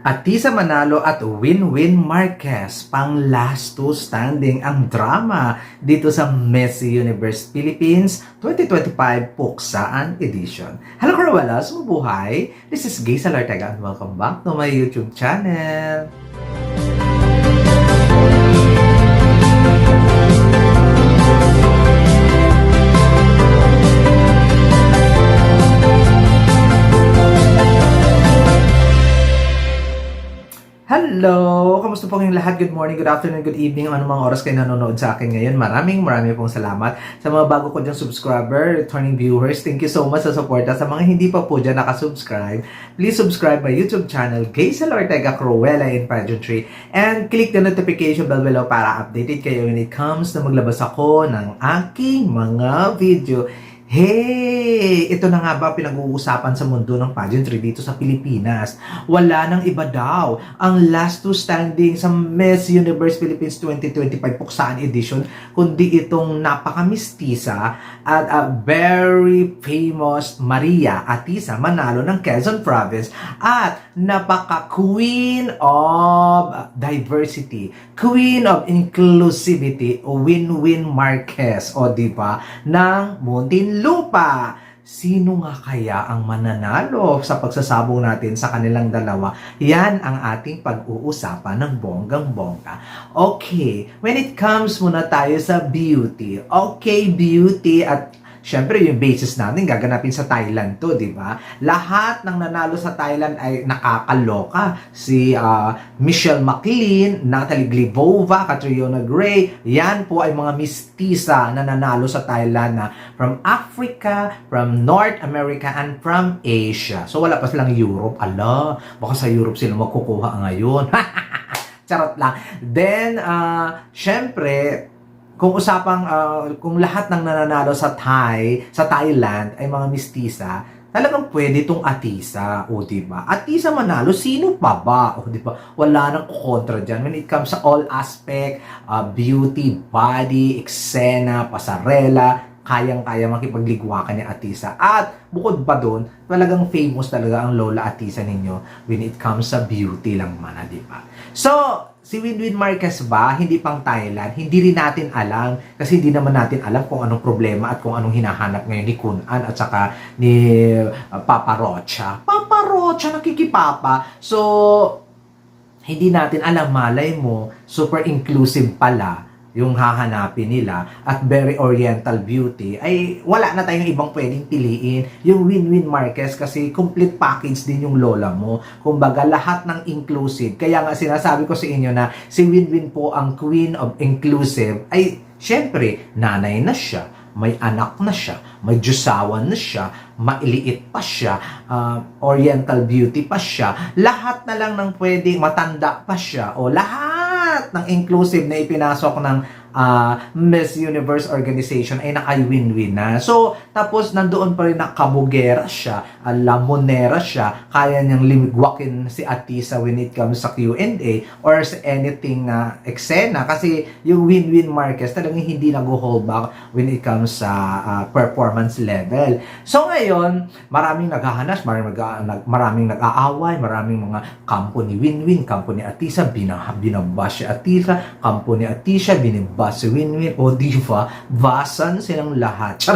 Atisa Manalo at Winwin Marquez, pang last two standing ang drama dito sa Miss Universe Philippines 2025 Puksaan Edition. Hello Karawalas, mabuhay! This is Gay Salartega and welcome back to my YouTube channel. Hello! Kamusta po kayong lahat? Good morning, good afternoon, good evening, ano mga oras kayo nanonood sa akin ngayon. Maraming pong salamat sa mga bago ko dyan subscriber, returning viewers. Thank you so much sa suporta. Sa mga hindi pa po dyan nakasubscribe, please subscribe my YouTube channel, Gay Salartega Cruella in Pageantry, and click the notification bell below para updated kayo when it comes na maglabas ako ng aking mga video. Hey! Ito na nga ba pinag-uusapan sa mundo ng pageantry dito sa Pilipinas? Wala nang iba daw. Ang last two standing sa Miss Universe Philippines 2025 Puksaan Edition, kundi itong napakamistisa at very famous Maria Atisa Manalo ng Quezon Province at napaka-queen of diversity, queen of inclusivity, Winwin Marquez, o diba, ng Muntinlupa. Sino nga kaya ang mananalo sa pagsasabong natin sa kanilang dalawa? Yan ang ating pag-uusapan ng bonggang-bongga. Okay, when it comes muna tayo sa beauty. Okay, beauty at syempre, yung basis natin gaganapin sa Thailand to, di ba? Lahat ng nanalo sa Thailand ay nakakaloka. Si Michelle McLean, Natalie Glebova, Catriona Gray, yan po ay mga mistisa na nanalo sa Thailand na from Africa, from North America, and from Asia. So, wala pa silang Europe. Ala, baka sa Europe sila magkukuha ngayon. Charot lang. Then, syempre, kung kung lahat ng nananalo sa Thailand ay mga mistisa, talagang pwede itong Atisa, o diba? Atisa Manalo, sino pa ba? O diba? Wala nang kontra dyan when it comes sa all aspect, beauty, body, eksena, pasarela, kayang-kaya makipagligwakan ni Atisa. At bukod pa doon, talagang famous talaga ang Lola Atisa ninyo when it comes sa beauty lang man, di ba? So, si Winwin Marquez ba, hindi pang Thailand, hindi rin natin alam kasi hindi naman natin alam kung anong problema at kung anong hinahanap ngayon ni Kun-an at saka ni Papa Rocha. Papa Rocha, nakikipapa. So, hindi natin alam, malay mo, super inclusive pala yung hahanapin nila at very oriental beauty, ay wala na tayong ibang pwedeng piliin. Yung Winwin Marquez kasi complete package din yung lola mo. Kumbaga, lahat ng inclusive. Kaya nga sinasabi ko sa inyo na si Winwin po ang queen of inclusive, ay syempre, nanay na siya, may anak na siya, may Diyosawan na siya, mailiit pa siya, oriental beauty pa siya, lahat na lang ng pwedeng matanda pa siya, o lahat ng inclusive na ipinasok ng Miss Universe organization ay naka-win-win na. So, tapos nandoon pa rin na kabugera siya, lamonera siya, kaya niyang limigwakin si Atisa when it comes sa Q&A or sa anything na eksena. Kasi yung Winwin Marquez talagang hindi nag-hold back when it comes sa performance level. So, ngayon, maraming naghahanas, maraming nag-aaway, maraming mga kampo ni Winwin, kampo ni Atisa, binabash si Atisa, kampo ni Atisa, binibas si Winwin, o diba, basan silang lahat.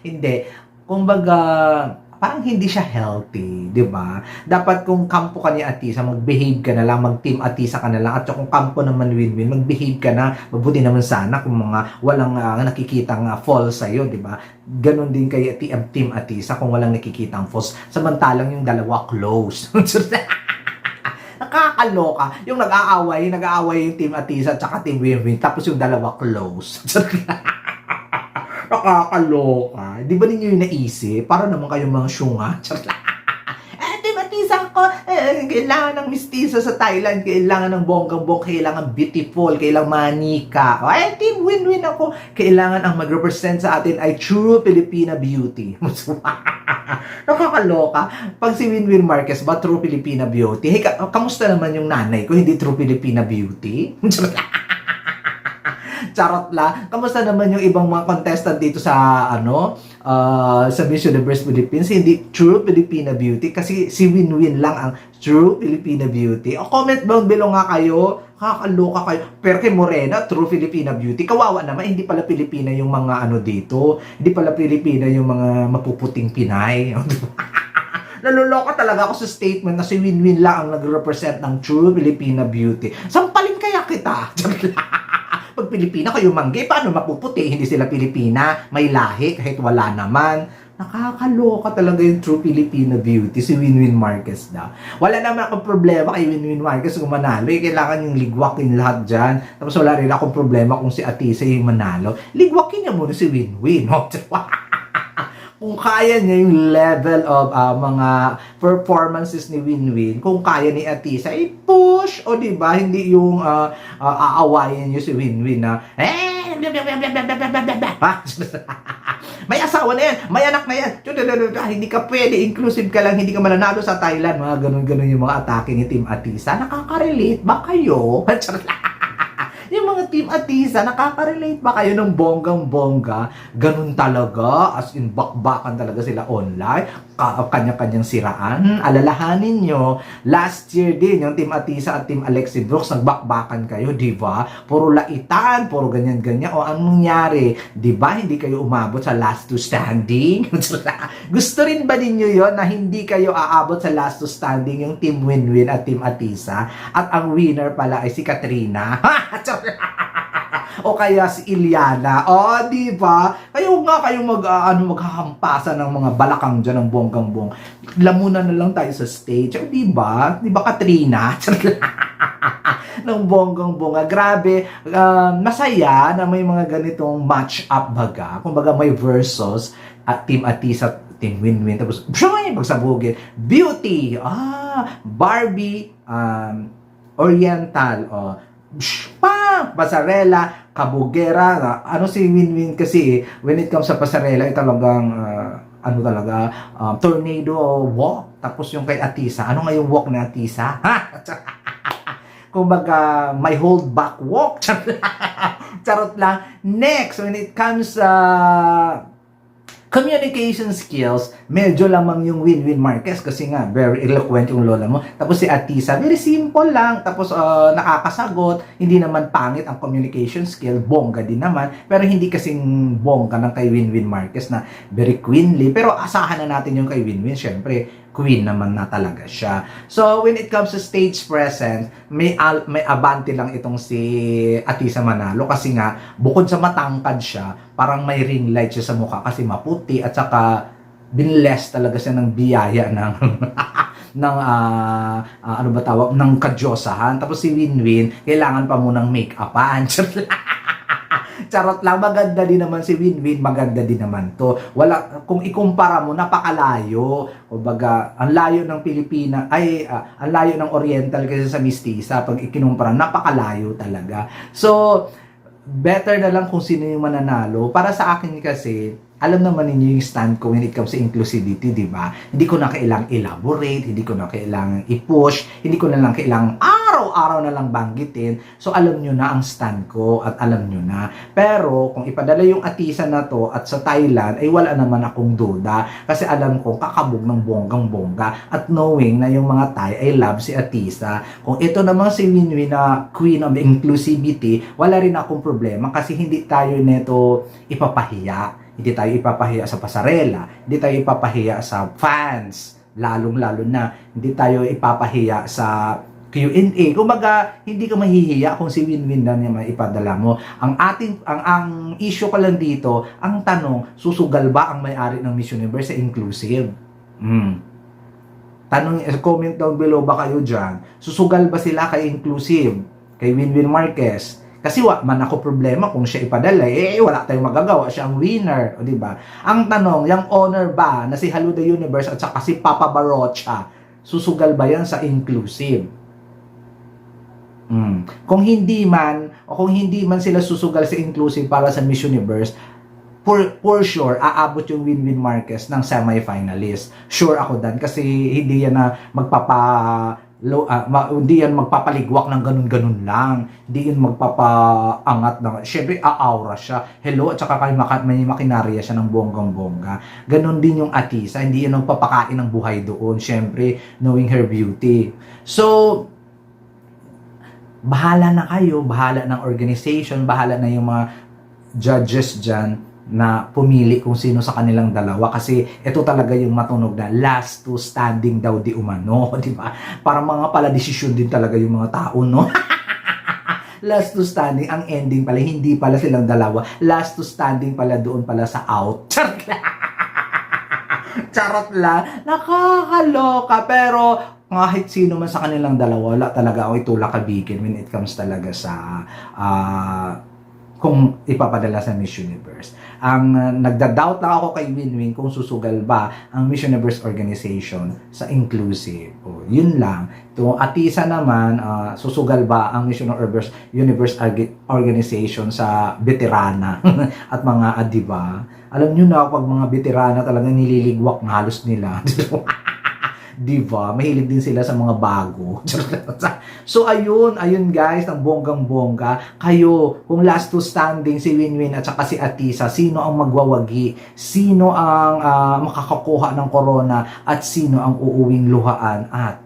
Hindi. Kumbaga, parang hindi siya healthy, di ba? Dapat kung kampo ka ni Atisa, mag-behave ka na lang, mag-team Atisa ka na lang, at kung kampo naman Winwin, mag-behave ka na, mabuti naman sana kung mga walang nakikitang false sa'yo, di ba? Ganon din kay Team Atisa kung walang nakikitang false. Samantalang yung dalawa close. Nakakaloka. Yung nag-aaway yung Team Atisa at saka Team Winwin, tapos yung dalawa close. Nakakaloka. Di ba ninyo yung naisip? Para naman kayong mga syunga. Team Atisa ko, kailangan ng mistisa sa Thailand, kailangan ng bonggang-bong, kailangan beautiful, kailangan manika. Team Winwin ako, kailangan ang mag-represent sa atin ay true Filipina beauty. Nakakaloka. Pag si Winwin Marquez ba, true Filipina beauty? Hey, kamusta naman yung nanay ko? Hindi true Filipina beauty? Charot la. Kamusta naman yung ibang mga contestant dito sa sa Miss Universe Philippines? Hindi true Filipina beauty kasi si Winwin lang ang true Filipina beauty. O comment down below nga kayo. Kakaloka kayo. Pero kay Morena, true Filipina beauty. Kawawa naman, hindi pala Pilipina yung mga dito. Hindi pala Pilipina yung mga mapuputing Pinay. Naluloka talaga ako sa statement na si Winwin lang ang nag-represent ng true Filipina beauty. Sampalin kaya kita. Pag Pilipina kayo mangge, paano mapuputi? Hindi sila Pilipina, may lahi kahit wala naman. Nakakaloka talaga yung true Filipina beauty, si Winwin Marquez daw. Wala naman akong problema kay Winwin Marquez kung manalo. Kailangan yung ligwakin lahat dyan. Tapos wala rin akong problema kung si Atisa yung manalo. Ligwakin niya muna si Winwin. Kung kaya niya yung level of mga performances ni Winwin, kung kaya ni Atisa, i-push, o diba, hindi yung aawayin niyo si Winwin na, may asawa na yan, may anak na yan, hindi ka pwede, inclusive ka lang, hindi ka mananalo sa Thailand, mga ganun-ganun yung mga atake ni Team Atisa. Nakaka-relate ba kayo? Yung mga Team Atisa, nakaka-relate ba kayo ng bonggang-bongga? Ganun talaga, as in bakbakan talaga sila online, kanya-kanyang siraan. Alalahanin nyo, last year din, yung Team Atisa at Team Alexi Brooks, nagbakbakan kayo, di ba? Puro laitan, puro ganyan-ganyan. O anong nangyari? Di ba hindi kayo umabot sa last two standing? Gusto rin ba ninyo yon na hindi kayo aabot sa last two standing yung Team Winwin at Team Atisa? At ang winner pala ay si Katrina. O kaya si Iliana. O, di ba? Kayo nga kayong maghahampasan ng mga balakang dyan ng bonggang-bong. Lamunan na lang tayo sa stage. O, di ba? Di ba, Katrina? ng bonggang-bonga. Grabe, masaya na may mga ganitong match-up baga. Kumbaga may versus at Team Atisa, Team Winwin. Tapos, pagsabugin. Beauty! Barbie, Oriental, pasarela, kabugera, si Winwin kasi when it comes sa pasarela, ay talagang tornado walk. Tapos yung kay Atisa, ano nga yung walk na Atisa? Kumbaga, may hold back walk. Charot lang. Next, when it comes sa communication skills, medyo lamang yung Winwin Marquez kasi nga, very eloquent yung lola mo. Tapos si Atisa, very simple lang. Tapos nakakasagot, hindi naman pangit ang communication skill, bongga din naman. Pero hindi kasing bongga ng kay Winwin Marquez na very queenly. Pero asahan na natin yung kay Winwin, syempre, queen naman na talaga siya. So, when it comes to stage presence, may abante lang itong si Atisa Manalo kasi nga, bukod sa matangkad siya, parang may ring light siya sa mukha kasi maputi at saka binless talaga siya ng biyaya ng ng kadyosahan. Tapos si Winwin, kailangan pa munang make-upan. Charot lang, maganda din naman si Winwin, maganda din naman to. Kung ikumpara mo, napakalayo. Kumbaga, ang layo ng Pilipina, ang layo ng Oriental kasi sa Mistisa, pag ikinumpara, napakalayo talaga. So, better na lang kung sino yung mananalo. Para sa akin kasi, alam naman ninyo yung stand ko when it comes to inclusivity, di ba? Hindi ko na kailangang elaborate, hindi ko na kailangang i-push, hindi ko na lang kailangang araw-araw na lang banggitin. So, alam nyo na ang stand ko at alam nyo na. Pero, kung ipadala yung Atisa na to at sa Thailand, ay wala naman akong duda. Kasi alam ko, kakabog ng bonggang-bongga. At knowing na yung mga Thai ay love si Atisa. Kung ito naman si Winwin na queen of inclusivity, wala rin akong problema kasi hindi tayo neto ipapahiya. Hindi tayo ipapahiya sa pasarela, hindi tayo ipapahiya sa fans, lalong-lalo na hindi tayo ipapahiya sa Q&A. Kumbaga, hindi ka mahihiya kung si Winwin na naman ipadala mo. Ang issue ko lang dito, ang tanong, susugal ba ang may-ari ng Miss Universe sa inclusive? Comment down below ba kayo dyan? Susugal ba sila kay inclusive? Kay Winwin Marquez? Kasi man ako problema kung siya ipadala, wala tayong magagawa, siya ang winner, o diba? Ang tanong, yung honor ba na si Haluda Universe at saka si Papa Barocha, susugal ba yan sa inclusive? Kung hindi man sila susugal sa inclusive para sa Miss Universe, for sure, aabot yung Winwin Marquez ng semi-finalist. Sure ako dan kasi hindi yan na hindi yan magpapaligwak ng ganun-ganun lang. Hindi yan magpapaangat ng, syempre aura siya. Hello, at saka may makinarya siya ng bonggang-bongga. Ganun din yung Atisa, hindi yan magpapakain ng buhay doon. Syempre, knowing her beauty. So, bahala na kayo, bahala ng organization, bahala na yung mga judges dyan na pumili kung sino sa kanilang dalawa, kasi ito talaga yung matunog na last two standing daw di umano, di ba? Parang mga pala desisyon din talaga yung mga tao, no? Last two standing, ang ending pala, hindi pala silang dalawa. Last two standing pala doon pala sa out. Charot lang. Nakakaloka. Pero kahit sino man sa kanilang dalawa, wala talaga ako itulak kabigin when it comes talaga sa kung ipapadala sa Miss Universe. Ang nagda-doubt lang ako kay Winwin kung susugal ba ang Miss Universe organization sa inclusive. O, yun lang. Ito, Atisa naman, susugal ba ang Miss Universe organization sa veterana at mga diba? Alam nyo na, pag mga veterana talagang nililigwak na halos nila. Diba? Mahilig din sila sa mga bago. So, ayun guys, ang bonggang-bongga. Kayo, kung last two standing, si Winwin at saka si Atisa, sino ang magwawagi? Sino ang makakakuha ng corona? At sino ang uuwing luhaan? At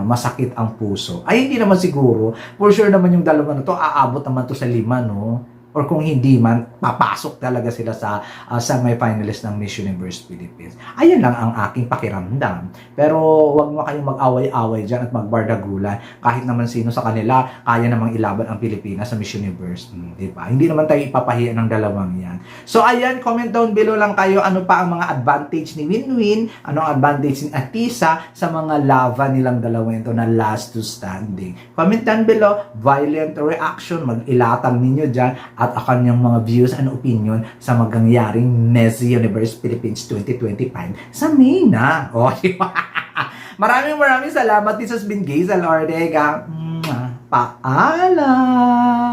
masakit ang puso? Ay, hindi naman siguro. For sure naman yung dalawa na to, aabot naman to sa 5, no? Or kung hindi man, papasok talaga sila sa semi-finalist ng Miss Universe Philippines. Ayun lang ang aking pakiramdam. Pero wag mo kayong mag-away-away dyan at magbardagulan. Kahit naman sino sa kanila, kaya namang ilaban ang Pilipinas sa Miss Universe. Diba? Hindi naman tayo ipapahiya ng dalawang yan. So ayan, comment down below lang kayo ano pa ang mga advantage ni Winwin, ano ang advantage ni Atisa sa mga lava nilang dalawa ito na last to standing. Comment down below, violent reaction, mag-ilatang ninyo dyan at kanyang mga views and opinion sa magangyaring Miss Universe Philippines 2025 sa May na. O, diba? Maraming salamat. This has been Gazel Ortega. Paalam!